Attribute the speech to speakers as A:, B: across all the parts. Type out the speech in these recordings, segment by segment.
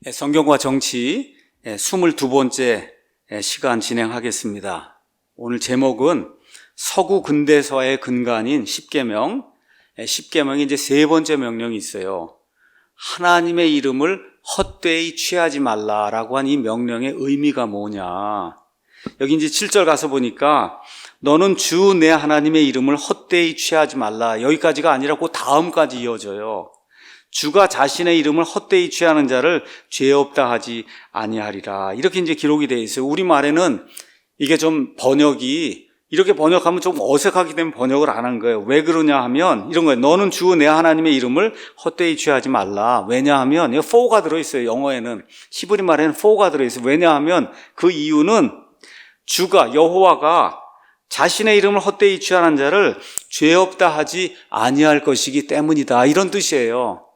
A: 성경과 정치 22번째 시간 진행하겠습니다. 오늘 제목은 서구 근대사의 근간인 십계명. 십계명이 이제 세 번째 명령이 있어요. 하나님의 이름을 헛되이 취하지 말라라고 한 이 명령의 의미가 뭐냐. 여기 이제 7절 가서 보니까 너는 주 내 하나님의 이름을 헛되이 취하지 말라. 여기까지가 아니라 그 다음까지 이어져요. 주가 자신의 이름을 헛되이 취하는 자를 죄 없다 하지 아니하리라. 이렇게 이제 기록이 되어 있어요. 우리말에는 이게 좀 번역이 이렇게 번역하면 좀 어색하기 때문에 번역을 안 한 거예요. 왜 그러냐 하면 이런 거예요. 너는 주 내 하나님의 이름을 헛되이 취하지 말라. 왜냐하면 여기 for가 들어있어요. 영어에는. 히브리 말에는 for가 들어있어요. 왜냐하면 그 이유는 주가 여호와가 자신의 이름을 헛되이 취하는 자를 죄 없다 하지 아니할 것이기 때문이다. 이런 뜻이에요.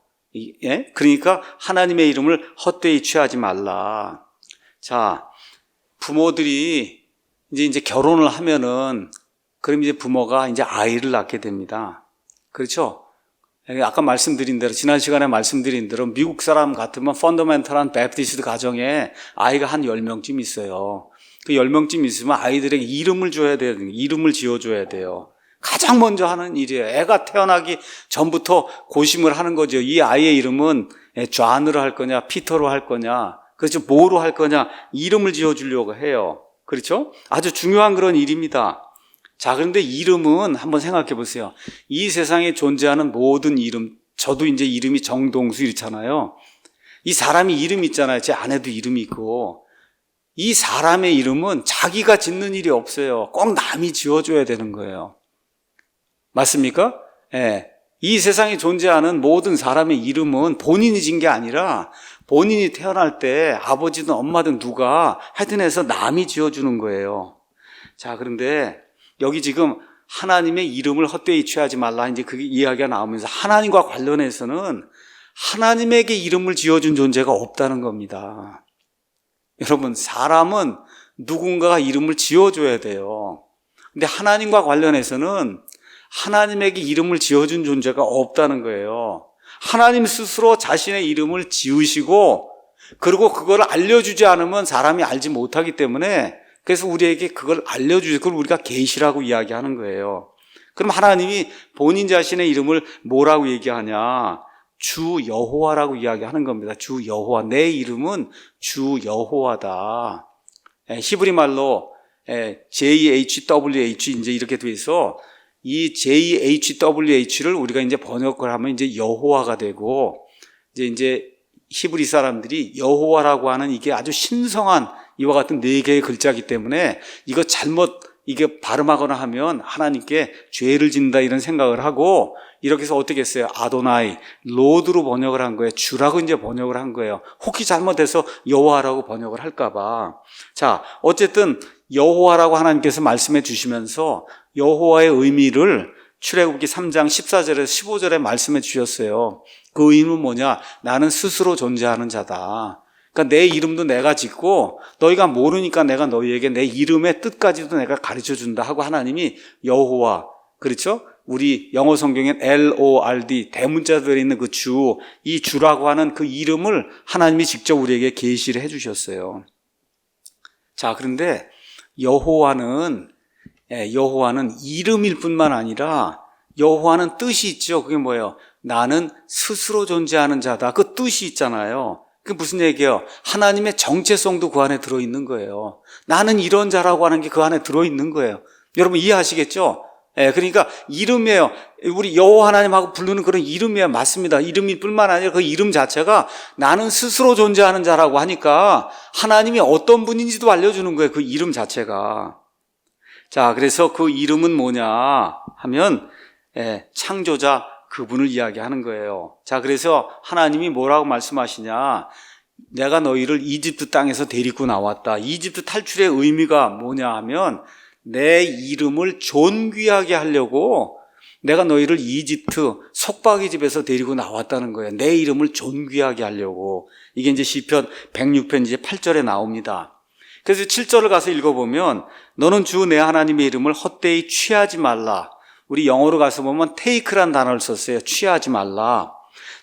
A: 예? 그러니까 하나님의 이름을 헛되이 취하지 말라. 자, 부모들이 이제 결혼을 하면은 그럼 이제 부모가 이제 아이를 낳게 됩니다. 그렇죠? 아까 말씀드린 대로 지난 시간에 말씀드린 대로 미국 사람 같으면 펀더멘털한 베프티스트 가정에 아이가 한 10명쯤 있어요. 그 10명쯤 있으면 아이들에게 이름을 줘야 돼요. 이름을 지어줘야 돼요. 가장 먼저 하는 일이에요. 애가 태어나기 전부터 고심을 하는 거죠. 이 아이의 이름은 존으로 할 거냐, 피터로 할 거냐, 그렇죠? 뭐로 할 거냐, 이름을 지어주려고 해요. 그렇죠? 아주 중요한 그런 일입니다. 자, 그런데 이름은 한번 생각해 보세요. 이 세상에 존재하는 모든 이름, 저도 이제 이름이 정동수 이렇잖아요. 이 사람이 이름이 있잖아요. 제 아내도 이름이 있고. 이 사람의 이름은 자기가 짓는 일이 없어요. 꼭 남이 지어줘야 되는 거예요. 맞습니까? 예. 이 세상에 존재하는 모든 사람의 이름은 본인이 진 게 아니라 본인이 태어날 때 아버지든 엄마든 누가 하여튼 해서 남이 지어주는 거예요. 자, 그런데 여기 지금 하나님의 이름을 헛되이 취하지 말라 이제 그게 이야기가 나오면서 하나님과 관련해서는 하나님에게 이름을 지어준 존재가 없다는 겁니다. 여러분, 사람은 누군가가 이름을 지어줘야 돼요. 근데 하나님과 관련해서는 하나님에게 이름을 지어준 존재가 없다는 거예요. 하나님 스스로 자신의 이름을 지으시고 그리고 그걸 알려주지 않으면 사람이 알지 못하기 때문에 그래서 우리에게 그걸 알려주지, 그걸 우리가 계시라고 이야기하는 거예요. 그럼 하나님이 본인 자신의 이름을 뭐라고 얘기하냐? 주 여호와라고 이야기하는 겁니다. 주 여호와. 내 이름은 주 여호와다. 히브리 말로 JHWH 이제 이렇게 돼 있어. 이 JHWH를 우리가 이제 번역을 하면 이제 여호와가 되고 이제 히브리 사람들이 여호와라고 하는 이게 아주 신성한 이와 같은 4개의 글자이기 때문에 이거 잘못 이게 발음하거나 하면 하나님께 죄를 짓는다 이런 생각을 하고 이렇게 해서 어떻게 했어요? 아도나이, 로드로 번역을 한 거예요. 주라고 이제 번역을 한 거예요. 혹시 잘못해서 여호와라고 번역을 할까봐. 자, 어쨌든 여호와라고 하나님께서 말씀해 주시면서 여호와의 의미를 출애굽기 3장 14절에서 15절에 말씀해 주셨어요. 그 의미는 뭐냐? 나는 스스로 존재하는 자다. 그러니까 내 이름도 내가 짓고 너희가 모르니까 내가 너희에게 내 이름의 뜻까지도 내가 가르쳐 준다 하고 하나님이 여호와, 그렇죠? 우리 영어 성경엔 LORD 대문자들에 있는 그 주, 이 주라고 하는 그 이름을 하나님이 직접 우리에게 계시를 해 주셨어요. 자, 그런데 여호와는 이름일 뿐만 아니라 여호와는 뜻이 있죠. 그게 뭐예요? 나는 스스로 존재하는 자다. 그 뜻이 있잖아요. 그게 무슨 얘기예요? 하나님의 정체성도 그 안에 들어있는 거예요. 나는 이런 자라고 하는 게 그 안에 들어있는 거예요. 여러분 이해하시겠죠? 그러니까 이름이에요. 우리 여호와 하나님하고 부르는 그런 이름이에요. 맞습니다. 이름일 뿐만 아니라 그 이름 자체가 나는 스스로 존재하는 자라고 하니까 하나님이 어떤 분인지도 알려주는 거예요. 그 이름 자체가. 자, 그래서 그 이름은 뭐냐 하면 창조자 그분을 이야기하는 거예요. 자, 그래서 하나님이 뭐라고 말씀하시냐? 내가 너희를 이집트 땅에서 데리고 나왔다. 이집트 탈출의 의미가 뭐냐 하면 내 이름을 존귀하게 하려고 내가 너희를 이집트 속박이 집에서 데리고 나왔다는 거예요. 내 이름을 존귀하게 하려고. 이게 이제 시편 106편 이제 8절에 나옵니다. 그래서 7절을 가서 읽어보면 너는 주 내 하나님의 이름을 헛되이 취하지 말라. 우리 영어로 가서 보면 take란 단어를 썼어요. 취하지 말라.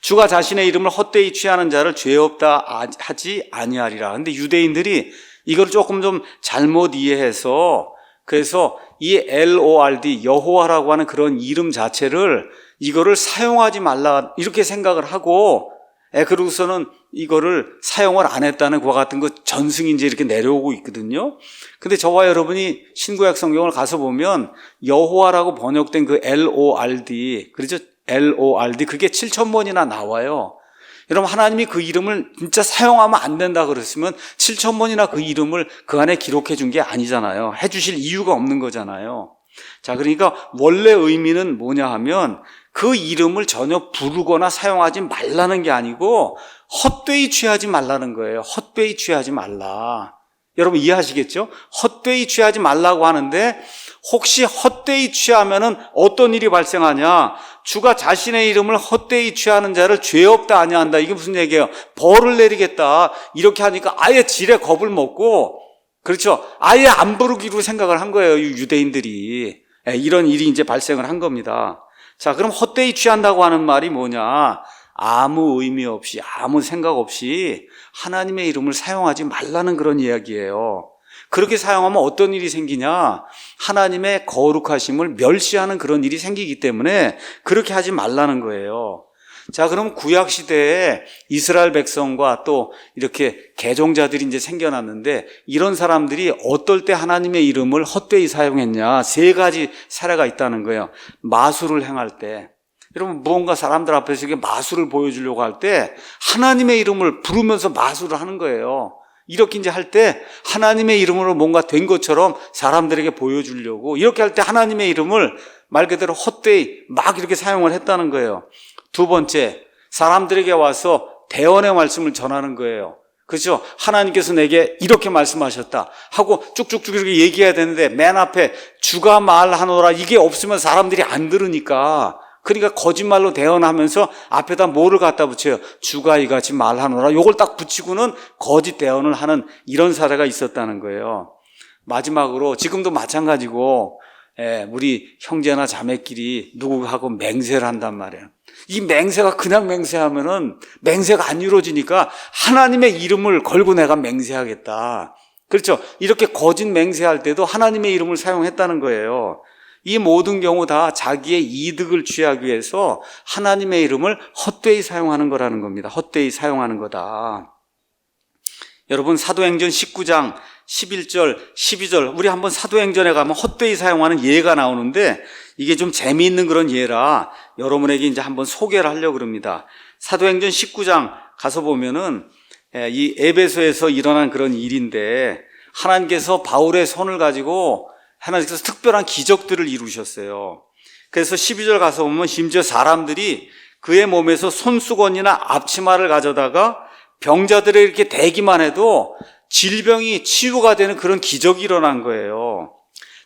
A: 주가 자신의 이름을 헛되이 취하는 자를 죄 없다 하지 아니하리라. 근데 유대인들이 이걸 조금 좀 잘못 이해해서 그래서 이 LORD 여호와라고 하는 그런 이름 자체를 이거를 사용하지 말라 이렇게 생각을 하고 그러고서는 이거를 사용을 안 했다는 그와 같은 거 전승이 이제 이렇게 내려오고 있거든요. 근데 저와 여러분이 신구약 성경을 가서 보면 여호와라고 번역된 그 LORD, 그렇죠? LORD 그게 7,000번이나 나와요. 여러분 하나님이 그 이름을 진짜 사용하면 안 된다 그랬으면 7,000번이나 그 이름을 그 안에 기록해 준 게 아니잖아요. 해주실 이유가 없는 거잖아요. 자, 그러니까 원래 의미는 뭐냐 하면 그 이름을 전혀 부르거나 사용하지 말라는 게 아니고 헛되이 취하지 말라는 거예요. 헛되이 취하지 말라. 여러분 이해하시겠죠? 헛되이 취하지 말라고 하는데 혹시 헛되이 취하면은 어떤 일이 발생하냐? 주가 자신의 이름을 헛되이 취하는 자를 죄 없다 아니한다. 이게 무슨 얘기예요? 벌을 내리겠다. 이렇게 하니까 아예 지레 겁을 먹고 그렇죠? 아예 안 부르기로 생각을 한 거예요. 유대인들이. 이런 일이 이제 발생을 한 겁니다. 자, 그럼 헛되이 취한다고 하는 말이 뭐냐? 아무 의미 없이 아무 생각 없이 하나님의 이름을 사용하지 말라는 그런 이야기예요. 그렇게 사용하면 어떤 일이 생기냐? 하나님의 거룩하심을 멸시하는 그런 일이 생기기 때문에 그렇게 하지 말라는 거예요. 자, 그럼 구약 시대에 이스라엘 백성과 또 이렇게 개종자들이 이제 생겨났는데 이런 사람들이 어떨 때 하나님의 이름을 헛되이 사용했냐? 세 가지 사례가 있다는 거예요. 마술을 행할 때. 여러분 무언가 사람들 앞에서 이게 마술을 보여주려고 할 때 하나님의 이름을 부르면서 마술을 하는 거예요. 이렇게 이제 할 때 하나님의 이름으로 뭔가 된 것처럼 사람들에게 보여주려고 이렇게 할 때 하나님의 이름을 말 그대로 헛되이 막 이렇게 사용을 했다는 거예요. 두 번째, 사람들에게 와서 대언의 말씀을 전하는 거예요. 그렇죠? 하나님께서 내게 이렇게 말씀하셨다 하고 쭉쭉쭉 이렇게 얘기해야 되는데 맨 앞에 주가 말하노라 이게 없으면 사람들이 안 들으니까 그러니까 거짓말로 대언하면서 앞에다 뭐를 갖다 붙여요? 주가 이같이 말하노라 요걸 딱 붙이고는 거짓 대언을 하는 이런 사례가 있었다는 거예요. 마지막으로 지금도 마찬가지고 우리 형제나 자매끼리 누구하고 맹세를 한단 말이에요. 이 맹세가 그냥 맹세하면은 맹세가 안 이루어지니까 하나님의 이름을 걸고 내가 맹세하겠다. 그렇죠? 이렇게 거짓 맹세할 때도 하나님의 이름을 사용했다는 거예요. 이 모든 경우 다 자기의 이득을 취하기 위해서 하나님의 이름을 헛되이 사용하는 거라는 겁니다. 헛되이 사용하는 거다. 여러분 사도행전 19장 11절, 12절 우리 한번 사도행전에 가면 헛되이 사용하는 예가 나오는데 이게 좀 재미있는 그런 예라 여러분에게 이제 한번 소개를 하려고 그럽니다. 사도행전 19장 가서 보면은 이 에베소에서 일어난 그런 일인데 하나님께서 바울의 손을 가지고 하나님께서 특별한 기적들을 이루셨어요. 그래서 12절 가서 보면 심지어 사람들이 그의 몸에서 손수건이나 앞치마를 가져다가 병자들을 이렇게 대기만 해도 질병이 치유가 되는 그런 기적이 일어난 거예요.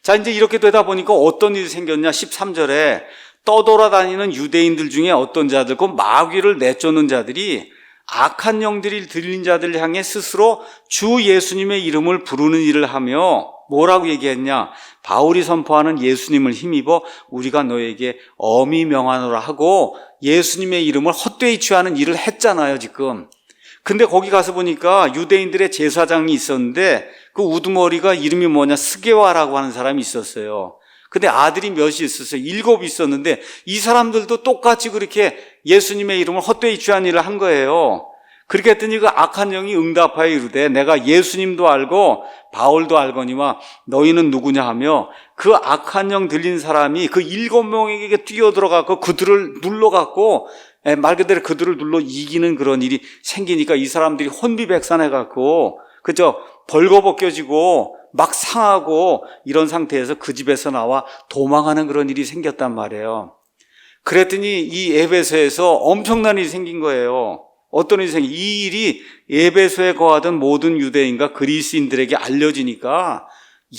A: 자, 이제 이렇게 되다 보니까 어떤 일이 생겼냐? 13절에 떠돌아다니는 유대인들 중에 어떤 자들, 그 마귀를 내쫓는 자들이 악한 영들이 들린 자들을 향해 스스로 주 예수님의 이름을 부르는 일을 하며 뭐라고 얘기했냐? 바울이 선포하는 예수님을 힘입어 우리가 너에게 엄히 명하노라 하고 예수님의 이름을 헛되이 취하는 일을 했잖아요, 지금. 근데 거기 가서 보니까 유대인들의 제사장이 있었는데 그 우두머리가 이름이 뭐냐? 스게와라고 하는 사람이 있었어요. 근데 아들이 몇이 있었어요? 7 있었는데 이 사람들도 똑같이 그렇게 예수님의 이름을 헛되이 취한 일을 한 거예요. 그렇게 했더니 그 악한 영이 응답하여 이르되 내가 예수님도 알고 바울도 알거니와 너희는 누구냐 하며 그 악한 영 들린 사람이 그 7명에게 뛰어들어가고 그들을 눌러갖고 말 그대로 그들을 눌러 이기는 그런 일이 생기니까 이 사람들이 혼비백산해갖고 그저 벌거벗겨지고 막 상하고 이런 상태에서 그 집에서 나와 도망하는 그런 일이 생겼단 말이에요. 그랬더니 이 에베소에서 엄청난 일이 생긴 거예요. 어떤 일이 생긴 이 일이 에베소에 거하던 모든 유대인과 그리스인들에게 알려지니까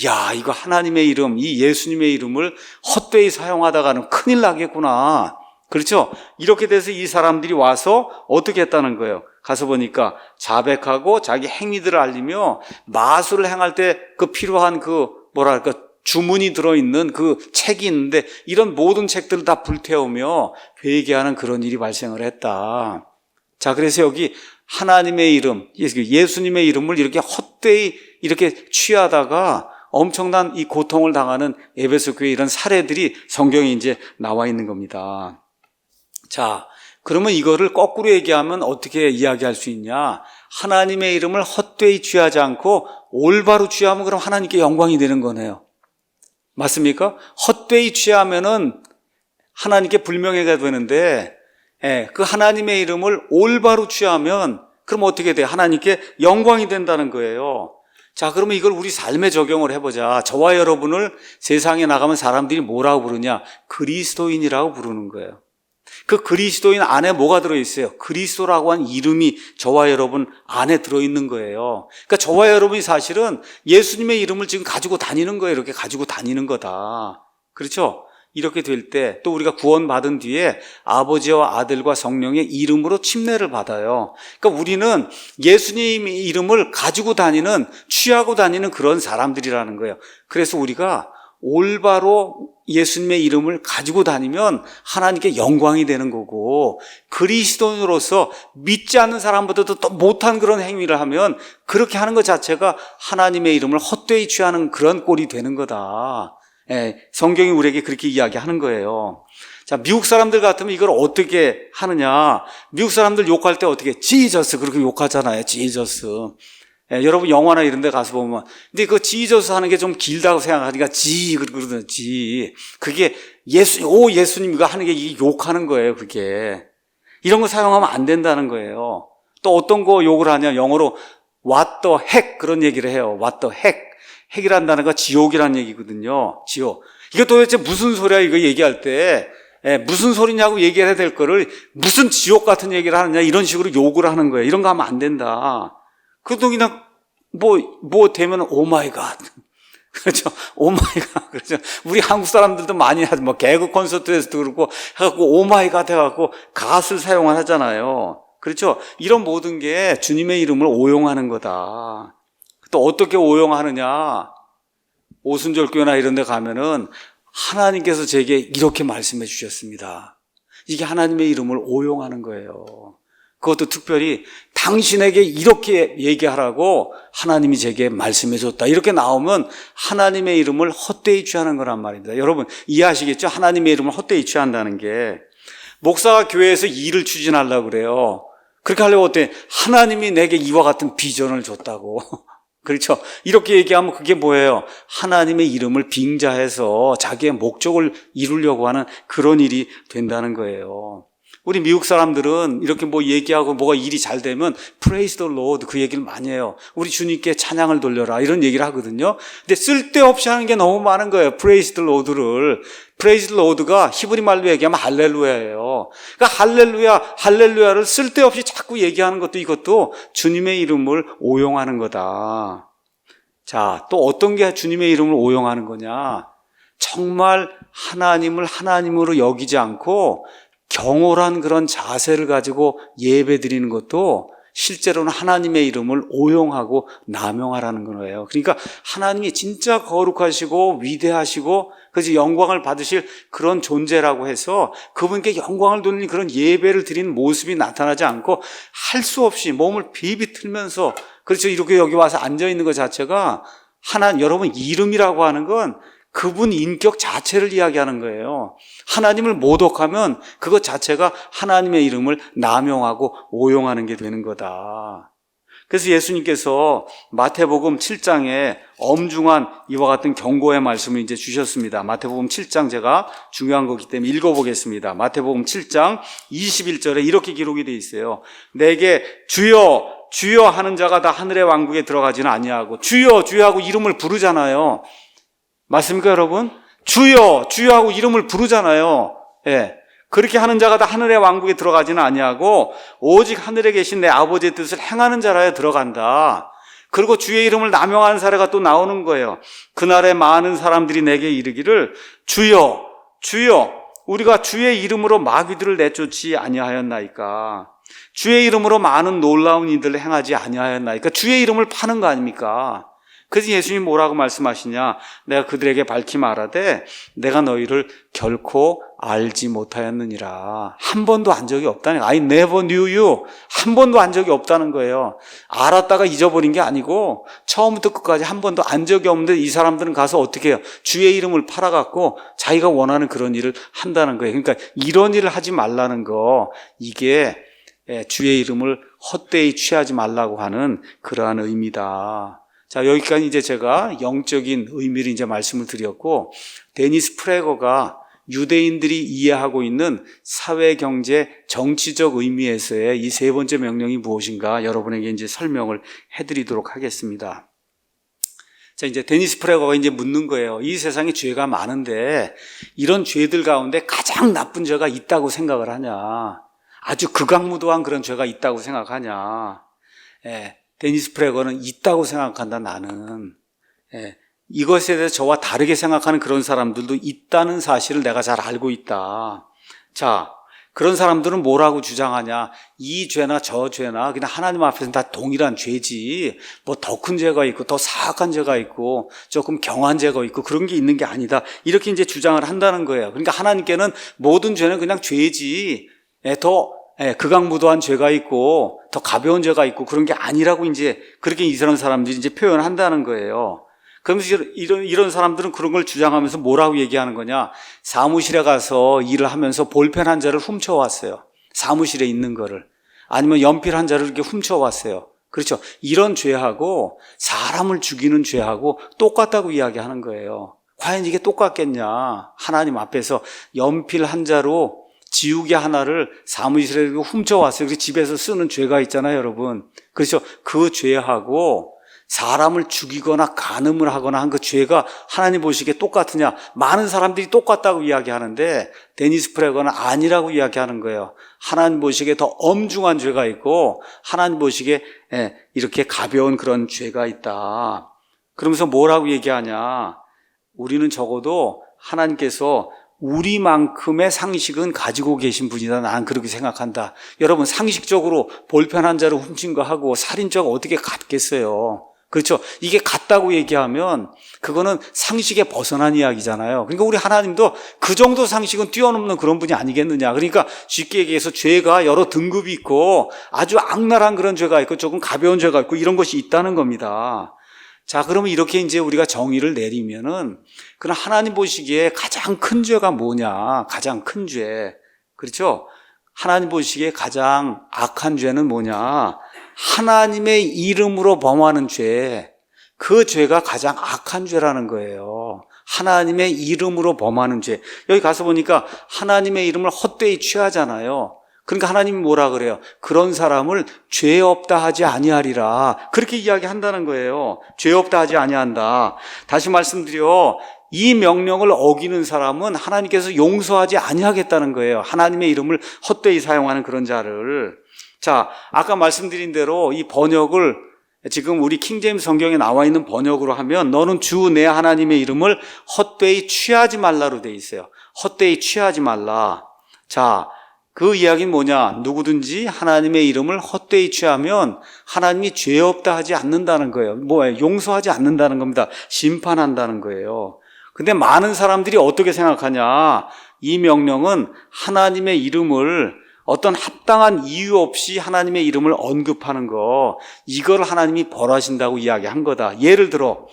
A: 야, 이거 하나님의 이름, 이 예수님의 이름을 헛되이 사용하다가는 큰일 나겠구나. 그렇죠? 이렇게 돼서 이 사람들이 와서 어떻게 했다는 거예요? 가서 보니까 자백하고 자기 행위들을 알리며 마술을 행할 때 그 필요한 그 뭐랄까 주문이 들어있는 그 책이 있는데 이런 모든 책들을 다 불태우며 회개하는 그런 일이 발생을 했다. 자, 그래서 여기 하나님의 이름, 예수님의 이름을 이렇게 헛되이 이렇게 취하다가 엄청난 이 고통을 당하는 에베소 교회 이런 사례들이 성경에 이제 나와 있는 겁니다. 자, 그러면 이거를 거꾸로 얘기하면 어떻게 이야기할 수 있냐? 하나님의 이름을 헛되이 취하지 않고 올바로 취하면 그럼 하나님께 영광이 되는 거네요. 맞습니까? 헛되이 취하면은 하나님께 불명예가 되는데, 그 하나님의 이름을 올바로 취하면 그럼 어떻게 돼요? 하나님께 영광이 된다는 거예요. 자, 그러면 이걸 우리 삶에 적용을 해보자. 저와 여러분을 세상에 나가면 사람들이 뭐라고 부르냐? 그리스도인이라고 부르는 거예요. 그 그리스도인 안에 뭐가 들어있어요? 그리스도라고 한 이름이 저와 여러분 안에 들어있는 거예요. 그러니까 저와 여러분이 사실은 예수님의 이름을 지금 가지고 다니는 거예요. 이렇게 가지고 다니는 거다. 그렇죠? 이렇게 될 때 또 우리가 구원받은 뒤에 아버지와 아들과 성령의 이름으로 침례를 받아요. 그러니까 우리는 예수님의 이름을 가지고 다니는, 취하고 다니는 그런 사람들이라는 거예요. 그래서 우리가 올바로 예수님의 이름을 가지고 다니면 하나님께 영광이 되는 거고, 그리스도인으로서 믿지 않는 사람보다도 또 못한 그런 행위를 하면 그렇게 하는 것 자체가 하나님의 이름을 헛되이 취하는 그런 꼴이 되는 거다. 성경이 우리에게 그렇게 이야기하는 거예요. 자, 미국 사람들 같으면 이걸 어떻게 하느냐? 미국 사람들 욕할 때 어떻게? 지저스 그렇게 욕하잖아요. 지저스. 여러분 영화나 이런 데 가서 보면, 근데 그 지저스 하는 게 좀 길다고 생각하니까 그러든지, 그게 예수님 이거 하는 게 이게 욕하는 거예요. 그게 이런 거 사용하면 안 된다는 거예요. 또 어떤 거 욕을 하냐? 영어로 what the heck 그런 얘기를 해요. what the heck. 핵이란 단어가 지옥이라는 얘기거든요. 지옥. 이거 도대체 무슨 소리야? 이거 얘기할 때 무슨 소리냐고 얘기해야 될 거를 무슨 지옥 같은 얘기를 하느냐 이런 식으로 욕을 하는 거예요. 이런 거 하면 안 된다. 그래도 그냥 뭐 되면 오 마이 갓. 그렇죠. 오 마이 갓. 그렇죠. 우리 한국 사람들도 많이 하죠. 뭐 개그 콘서트에서도 그렇고 해갖고 오 마이 갓 해갖고 갓을 사용하잖아요. 그렇죠. 이런 모든 게 주님의 이름을 오용하는 거다. 또 어떻게 오용하느냐? 오순절교회나 이런 데 가면은 하나님께서 제게 이렇게 말씀해 주셨습니다. 이게 하나님의 이름을 오용하는 거예요. 그것도 특별히 당신에게 이렇게 얘기하라고 하나님이 제게 말씀해 줬다. 이렇게 나오면 하나님의 이름을 헛되이 취하는 거란 말입니다. 여러분 이해하시겠죠? 하나님의 이름을 헛되이 취한다는 게, 목사가 교회에서 일을 추진하려고 그래요. 그렇게 하려고 어때? 하나님이 내게 이와 같은 비전을 줬다고. 그렇죠. 이렇게 얘기하면 그게 뭐예요? 하나님의 이름을 빙자해서 자기의 목적을 이루려고 하는 그런 일이 된다는 거예요. 우리 미국 사람들은 이렇게 뭐 얘기하고 뭐가 일이 잘 되면 Praise the Lord 그 얘기를 많이 해요. 우리 주님께 찬양을 돌려라 이런 얘기를 하거든요. 근데 쓸데없이 하는 게 너무 많은 거예요. Praise the Lord를. Praise the Lord가 히브리 말로 얘기하면 할렐루야예요. 그러니까 할렐루야를 쓸데없이 자꾸 얘기하는 것도 이것도 주님의 이름을 오용하는 거다. 자, 또 어떤 게 주님의 이름을 오용하는 거냐? 정말 하나님을 하나님으로 여기지 않고 경홀한 그런 자세를 가지고 예배 드리는 것도 실제로는 하나님의 이름을 오용하고 남용하라는 거예요. 그러니까 하나님이 진짜 거룩하시고 위대하시고 그래서 영광을 받으실 그런 존재라고 해서 그분께 영광을 돌리는 그런 예배를 드리는 모습이 나타나지 않고 할 수 없이 몸을 비비틀면서, 그렇죠, 이렇게 여기 와서 앉아있는 것 자체가 여러분 이름이라고 하는 건 그분 인격 자체를 이야기하는 거예요. 하나님을 모독하면 그것 자체가 하나님의 이름을 남용하고 오용하는 게 되는 거다. 그래서 예수님께서 마태복음 7장에 엄중한 이와 같은 경고의 말씀을 이제 주셨습니다. 마태복음 7장 제가 중요한 거기 때문에 읽어보겠습니다. 마태복음 7장 21절에 이렇게 기록이 되어 있어요. 내게 주여 주여 하는 자가 다 하늘의 왕국에 들어가지는 아니하고, 주여 주여 하고 이름을 부르잖아요. 맞습니까 여러분? 주여 주여 하고 이름을 부르잖아요. 예. 그렇게 하는 자가 다 하늘의 왕국에 들어가지는 아니하고 오직 하늘에 계신 내 아버지의 뜻을 행하는 자라야 들어간다. 그리고 주의 이름을 남용하는 사례가 또 나오는 거예요. 그날에 많은 사람들이 내게 이르기를 주여 주여 우리가 주의 이름으로 마귀들을 내쫓지 아니하였나이까. 주의 이름으로 많은 놀라운 일들을 행하지 아니하였나이까. 주의 이름을 파는 거 아닙니까? 그래서 예수님이 뭐라고 말씀하시냐? 내가 그들에게 밝히 말하되 내가 너희를 결코 알지 못하였느니라. 한 번도 안 적이 없다는 거예요. I never knew you. 한 번도 안 적이 없다는 거예요. 알았다가 잊어버린 게 아니고 처음부터 끝까지 한 번도 안 적이 없는데 이 사람들은 가서 어떻게 해요? 주의 이름을 팔아갖고 자기가 원하는 그런 일을 한다는 거예요. 그러니까 이런 일을 하지 말라는 거, 이게 주의 이름을 헛되이 취하지 말라고 하는 그러한 의미다. 자, 여기까지 이제 제가 영적인 의미를 이제 말씀을 드렸고, 데니스 프레거가 유대인들이 이해하고 있는 사회, 경제, 정치적 의미에서의 이 세 번째 명령이 무엇인가 여러분에게 이제 설명을 해드리도록 하겠습니다. 자, 이제 데니스 프레거가 이제 묻는 거예요. 이 세상에 죄가 많은데 이런 죄들 가운데 가장 나쁜 죄가 있다고 생각을 하냐? 아주 극악무도한 그런 죄가 있다고 생각하냐? 데니스 프레거는 있다고 생각한다, 나는. 이것에 대해서 저와 다르게 생각하는 그런 사람들도 있다는 사실을 내가 잘 알고 있다. 자, 그런 사람들은 뭐라고 주장하냐? 이 죄나 저 죄나 그냥 하나님 앞에서는 다 동일한 죄지. 뭐 더 큰 죄가 있고 더 사악한 죄가 있고 조금 경한 죄가 있고 그런 게 있는 게 아니다. 이렇게 이제 주장을 한다는 거예요. 그러니까 하나님께는 모든 죄는 그냥 죄지. 더 극악무도한 죄가 있고 더 가벼운 죄가 있고 그런 게 아니라고 이제 그렇게 이런 사람들이 이제 표현한다는 거예요. 그러면서 이런 사람들은 그런 걸 주장하면서 뭐라고 얘기하는 거냐? 사무실에 가서 일을 하면서 볼펜 한 자를 훔쳐왔어요. 사무실에 있는 거를. 아니면 연필 한 자를 이렇게 훔쳐왔어요. 그렇죠. 이런 죄하고 사람을 죽이는 죄하고 똑같다고 이야기하는 거예요. 과연 이게 똑같겠냐? 하나님 앞에서 연필 한 자로 지우개 하나를 사무실에 훔쳐왔어요. 그래서 집에서 쓰는 죄가 있잖아요, 여러분. 그렇죠. 그 죄하고 사람을 죽이거나 간음을 하거나 한 그 죄가 하나님 보시기에 똑같으냐? 많은 사람들이 똑같다고 이야기하는데 데니스 프레거는 아니라고 이야기하는 거예요. 하나님 보시기에 더 엄중한 죄가 있고 하나님 보시기에 이렇게 가벼운 그런 죄가 있다. 그러면서 뭐라고 얘기하냐? 우리는 적어도 하나님께서 우리만큼의 상식은 가지고 계신 분이다. 난 그렇게 생각한다. 여러분, 상식적으로 볼펜 한 자를 훔친 거 하고 살인죄가 어떻게 같겠어요? 그렇죠? 이게 같다고 얘기하면 그거는 상식에 벗어난 이야기잖아요. 그러니까 우리 하나님도 그 정도 상식은 뛰어넘는 그런 분이 아니겠느냐. 그러니까 쉽게 얘기해서 죄가 여러 등급이 있고 아주 악랄한 그런 죄가 있고 조금 가벼운 죄가 있고 이런 것이 있다는 겁니다. 자, 그러면 이렇게 이제 우리가 정의를 내리면은 그럼 하나님 보시기에 가장 큰 죄가 뭐냐? 가장 큰 죄. 그렇죠? 하나님 보시기에 가장 악한 죄는 뭐냐? 하나님의 이름으로 범하는 죄. 그 죄가 가장 악한 죄라는 거예요. 하나님의 이름으로 범하는 죄. 여기 가서 보니까 하나님의 이름을 헛되이 취하잖아요. 그러니까 하나님이 뭐라 그래요? 그런 사람을 죄 없다 하지 아니하리라. 그렇게 이야기한다는 거예요. 죄 없다 하지 아니한다. 다시 말씀드려, 이 명령을 어기는 사람은 하나님께서 용서하지 아니하겠다는 거예요. 하나님의 이름을 헛되이 사용하는 그런 자를. 자, 아까 말씀드린 대로 이 번역을 지금 우리 킹제임스 성경에 나와 있는 번역으로 하면 너는 주 내 하나님의 이름을 헛되이 취하지 말라로 돼 있어요. 헛되이 취하지 말라. 자, 그 이야기는 뭐냐? 누구든지 하나님의 이름을 헛되이 취하면 하나님이 죄 없다 하지 않는다는 거예요. 뭐예요? 용서하지 않는다는 겁니다. 심판한다는 거예요. 근데 많은 사람들이 어떻게 생각하냐? 이 명령은 하나님의 이름을 어떤 합당한 이유 없이 하나님의 이름을 언급하는 거, 이걸 하나님이 벌하신다고 이야기한 거다. 예를 들어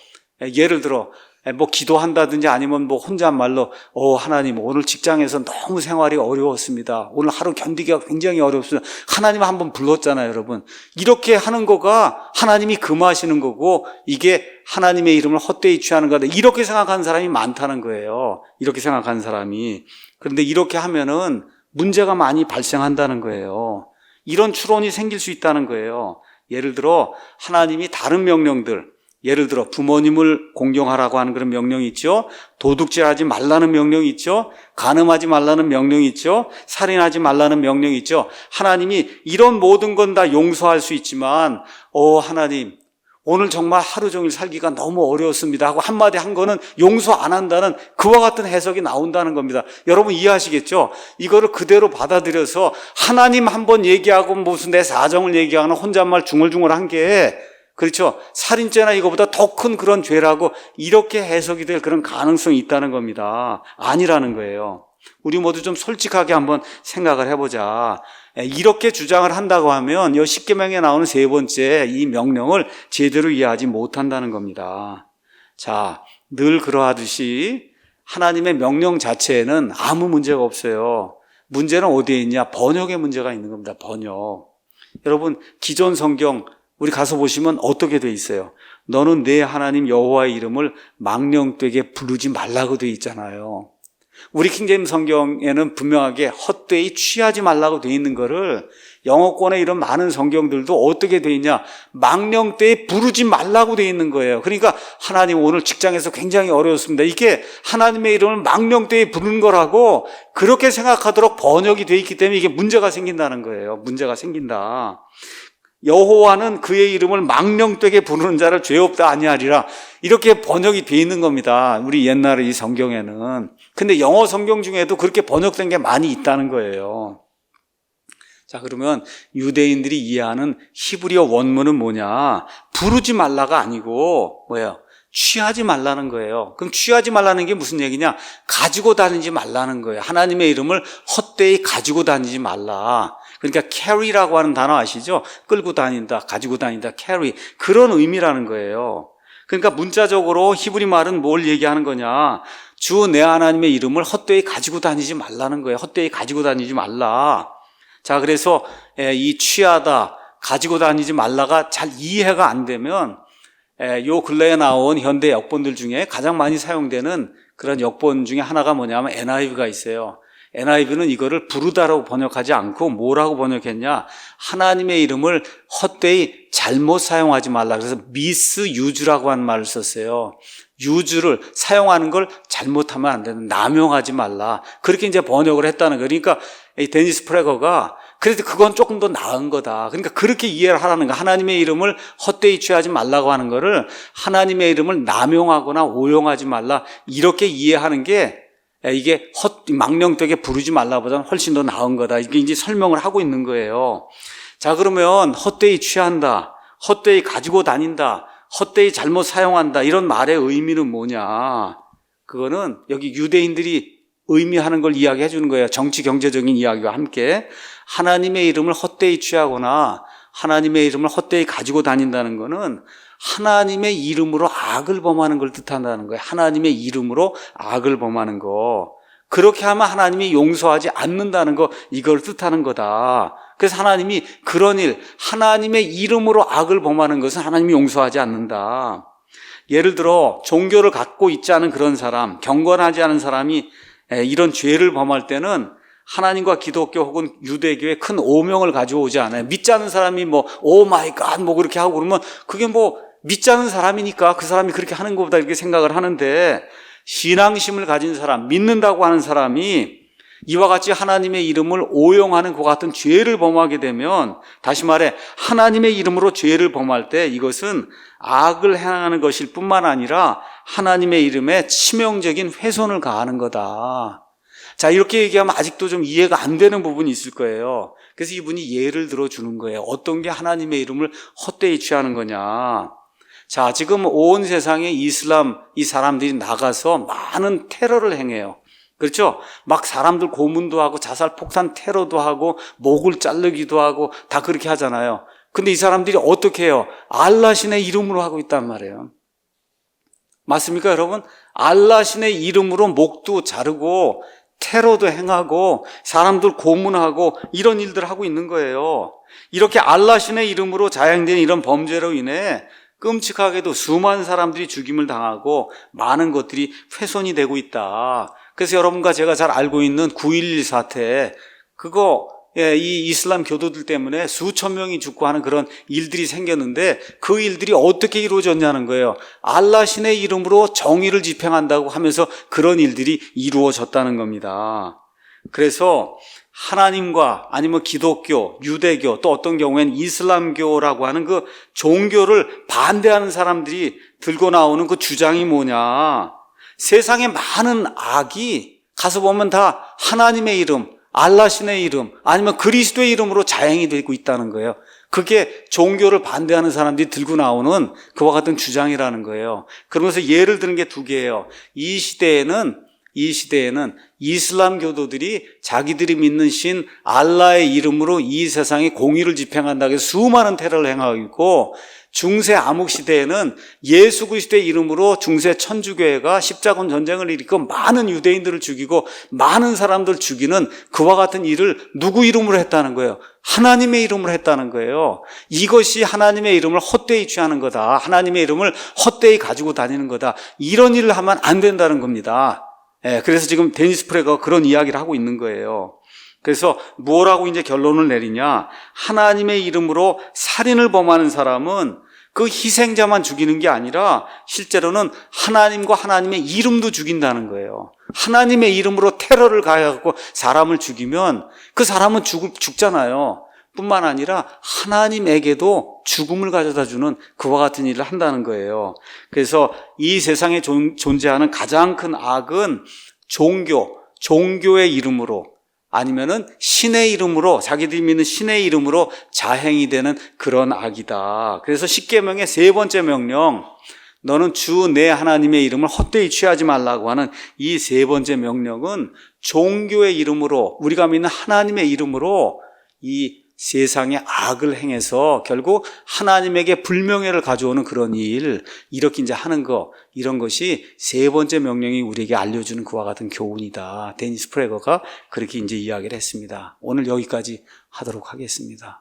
A: 뭐 기도한다든지 아니면 뭐 혼잣말로 하나님 오늘 직장에서 너무 생활이 어려웠습니다. 오늘 하루 견디기가 굉장히 어렵습니다. 하나님 한번 불렀잖아요, 여러분. 이렇게 하는 거가 하나님이 금하시는 거고 이게 하나님의 이름을 헛되이 취하는 거다. 이렇게 생각하는 사람이 많다는 거예요. 이렇게 생각하는 사람이. 그런데 이렇게 하면은 문제가 많이 발생한다는 거예요. 이런 추론이 생길 수 있다는 거예요. 예를 들어 하나님이 다른 명령들, 예를 들어 부모님을 공경하라고 하는 그런 명령이 있죠. 도둑질하지 말라는 명령이 있죠. 간음하지 말라는 명령이 있죠. 살인하지 말라는 명령이 있죠. 하나님이 이런 모든 건 다 용서할 수 있지만 하나님 오늘 정말 하루 종일 살기가 너무 어려웠습니다 하고 한마디 한 거는 용서 안 한다는 그와 같은 해석이 나온다는 겁니다. 여러분 이해하시겠죠? 이거를 그대로 받아들여서 하나님 한번 얘기하고 무슨 내 사정을 얘기하는 혼잣말 중얼중얼한 게 그렇죠? 살인죄나 이거보다 더 큰 그런 죄라고 이렇게 해석이 될 그런 가능성이 있다는 겁니다. 아니라는 거예요. 우리 모두 좀 솔직하게 한번 생각을 해보자. 이렇게 주장을 한다고 하면 이 십계명에 나오는 세 번째 이 명령을 제대로 이해하지 못한다는 겁니다. 자, 늘 그러하듯이 하나님의 명령 자체에는 아무 문제가 없어요. 문제는 어디에 있냐? 번역의 문제가 있는 겁니다. 번역. 여러분, 기존 성경 우리 가서 보시면 어떻게 돼 있어요? 너는 내 하나님 여호와의 이름을 망령되게 부르지 말라고 돼 있잖아요. 우리 킹제임 성경에는 분명하게 헛되이 취하지 말라고 돼 있는 거를 영어권의 이런 많은 성경들도 어떻게 돼 있냐? 망령되이 부르지 말라고 돼 있는 거예요. 그러니까 하나님 오늘 직장에서 굉장히 어려웠습니다. 이게 하나님의 이름을 망령되이 부르는 거라고 그렇게 생각하도록 번역이 돼 있기 때문에 이게 문제가 생긴다는 거예요. 문제가 생긴다. 여호와는 그의 이름을 망령되게 부르는 자를 죄 없다 아니하리라, 이렇게 번역이 돼 있는 겁니다. 우리 옛날에 이 성경에는. 근데 영어 성경 중에도 그렇게 번역된 게 많이 있다는 거예요. 자, 그러면 유대인들이 이해하는 히브리어 원문은 뭐냐? 부르지 말라가 아니고 뭐예요? 취하지 말라는 거예요. 그럼 취하지 말라는 게 무슨 얘기냐? 가지고 다니지 말라는 거예요. 하나님의 이름을 헛되이 가지고 다니지 말라. 그러니까 carry라고 하는 단어 아시죠? 끌고 다닌다, 가지고 다닌다, carry. 그런 의미라는 거예요. 그러니까 문자적으로 히브리 말은 뭘 얘기하는 거냐? 주 내 하나님의 이름을 헛되이 가지고 다니지 말라는 거예요. 헛되이 가지고 다니지 말라. 자, 그래서 이 취하다, 가지고 다니지 말라가 잘 이해가 안 되면 요 근래에 나온 현대 역본들 중에 가장 많이 사용되는 그런 역본 중에 하나가 뭐냐면 NIV가 있어요. NIV는 이거를 부르다라고 번역하지 않고 뭐라고 번역했냐? 하나님의 이름을 헛되이 잘못 사용하지 말라. 그래서 misuse라고 하는 말을 썼어요. use를 사용하는 걸 잘못하면 안 되는, 남용하지 말라. 그렇게 이제 번역을 했다는 거예요. 그러니까 이 데니스 프레거가 그래도 그건 조금 더 나은 거다. 그러니까 그렇게 이해를 하라는 거야. 하나님의 이름을 헛되이 취하지 말라고 하는 거를 하나님의 이름을 남용하거나 오용하지 말라, 이렇게 이해하는 게 이게 망령되게 부르지 말라보다는 훨씬 더 나은 거다. 이게 이제 설명을 하고 있는 거예요. 자, 그러면 헛되이 취한다, 헛되이 가지고 다닌다, 헛되이 잘못 사용한다, 이런 말의 의미는 뭐냐? 그거는 여기 유대인들이 의미하는 걸 이야기해 주는 거예요. 정치 경제적인 이야기와 함께. 하나님의 이름을 헛되이 취하거나 하나님의 이름을 헛되이 가지고 다닌다는 거는 하나님의 이름으로 악을 범하는 걸 뜻한다는 거예요. 하나님의 이름으로 악을 범하는 거. 그렇게 하면 하나님이 용서하지 않는다는 거, 이걸 뜻하는 거다. 그래서 하나님이 그런 일, 하나님의 이름으로 악을 범하는 것은 하나님이 용서하지 않는다. 예를 들어 종교를 갖고 있지 않은 그런 사람, 경건하지 않은 사람이 이런 죄를 범할 때는 하나님과 기독교 혹은 유대교의 큰 오명을 가지고 오지 않아요. 믿지 않는 사람이 오 마이 갓 그렇게 하고 그러면 그게 믿지 않는 사람이니까 그 사람이 그렇게 하는 것보다 이렇게 생각을 하는데, 신앙심을 가진 사람, 믿는다고 하는 사람이 이와 같이 하나님의 이름을 오용하는 그 같은 죄를 범하게 되면, 다시 말해 하나님의 이름으로 죄를 범할 때 이것은 악을 행하는 것일 뿐만 아니라 하나님의 이름에 치명적인 훼손을 가하는 거다. 자, 이렇게 얘기하면 아직도 좀 이해가 안 되는 부분이 있을 거예요. 그래서 이분이 예를 들어주는 거예요. 어떤 게 하나님의 이름을 헛되이 취하는 거냐. 자, 지금 온 세상에 이슬람 이 사람들이 나가서 많은 테러를 행해요. 그렇죠? 막 사람들 고문도 하고 자살 폭탄 테러도 하고 목을 자르기도 하고 다 그렇게 하잖아요. 근데 이 사람들이 어떻게 해요? 알라신의 이름으로 하고 있단 말이에요. 맞습니까, 여러분? 알라신의 이름으로 목도 자르고 테러도 행하고 사람들 고문하고 이런 일들을 하고 있는 거예요. 이렇게 알라신의 이름으로 자행된 이런 범죄로 인해 끔찍하게도 수많은 사람들이 죽임을 당하고 많은 것들이 훼손이 되고 있다. 그래서 여러분과 제가 잘 알고 있는 9.11 사태, 그거 이 이슬람 교도들 때문에 수천 명이 죽고 하는 그런 일들이 생겼는데 그 일들이 어떻게 이루어졌냐는 거예요. 알라신의 이름으로 정의를 집행한다고 하면서 그런 일들이 이루어졌다는 겁니다. 그래서 하나님과 아니면 기독교, 유대교, 또 어떤 경우에는 이슬람교라고 하는 그 종교를 반대하는 사람들이 들고 나오는 그 주장이 뭐냐. 세상에 많은 악이 가서 보면 다 하나님의 이름, 알라신의 이름, 아니면 그리스도의 이름으로 자행이 되고 있다는 거예요. 그게 종교를 반대하는 사람들이 들고 나오는 그와 같은 주장이라는 거예요. 그러면서 예를 드는 게 두 개예요. 이 시대에는 이슬람 교도들이 자기들이 믿는 신 알라의 이름으로 이 세상에 공의를 집행한다고 해서 수많은 테러를 행하고 있고, 중세 암흑 시대에는 예수 그리스도의 이름으로 중세 천주교회가 십자군 전쟁을 일으키고 많은 유대인들을 죽이고 많은 사람들을 죽이는 그와 같은 일을 누구 이름으로 했다는 거예요? 하나님의 이름으로 했다는 거예요. 이것이 하나님의 이름을 헛되이 취하는 거다. 하나님의 이름을 헛되이 가지고 다니는 거다. 이런 일을 하면 안 된다는 겁니다. 그래서 지금 데니스 프레거가 그런 이야기를 하고 있는 거예요. 그래서 뭐라고 이제 결론을 내리냐? 하나님의 이름으로 살인을 범하는 사람은 그 희생자만 죽이는 게 아니라 실제로는 하나님과 하나님의 이름도 죽인다는 거예요. 하나님의 이름으로 테러를 가해갖고 사람을 죽이면 그 사람은 죽잖아요. 뿐만 아니라 하나님에게도 죽음을 가져다 주는 그와 같은 일을 한다는 거예요. 그래서 이 세상에 존재하는 가장 큰 악은 종교의 이름으로, 아니면은 신의 이름으로, 자기들이 믿는 신의 이름으로 자행이 되는 그런 악이다. 그래서 십계명의 세 번째 명령, 너는 주 내 하나님의 이름을 헛되이 취하지 말라고 하는 이 세 번째 명령은 종교의 이름으로, 우리가 믿는 하나님의 이름으로 이 세상에 악을 행해서 결국 하나님에게 불명예를 가져오는 그런 일, 이렇게 이제 하는 거, 이런 것이 세 번째 명령이 우리에게 알려주는 그와 같은 교훈이다. 데니스 프레거가 그렇게 이제 이야기를 했습니다. 오늘 여기까지 하도록 하겠습니다.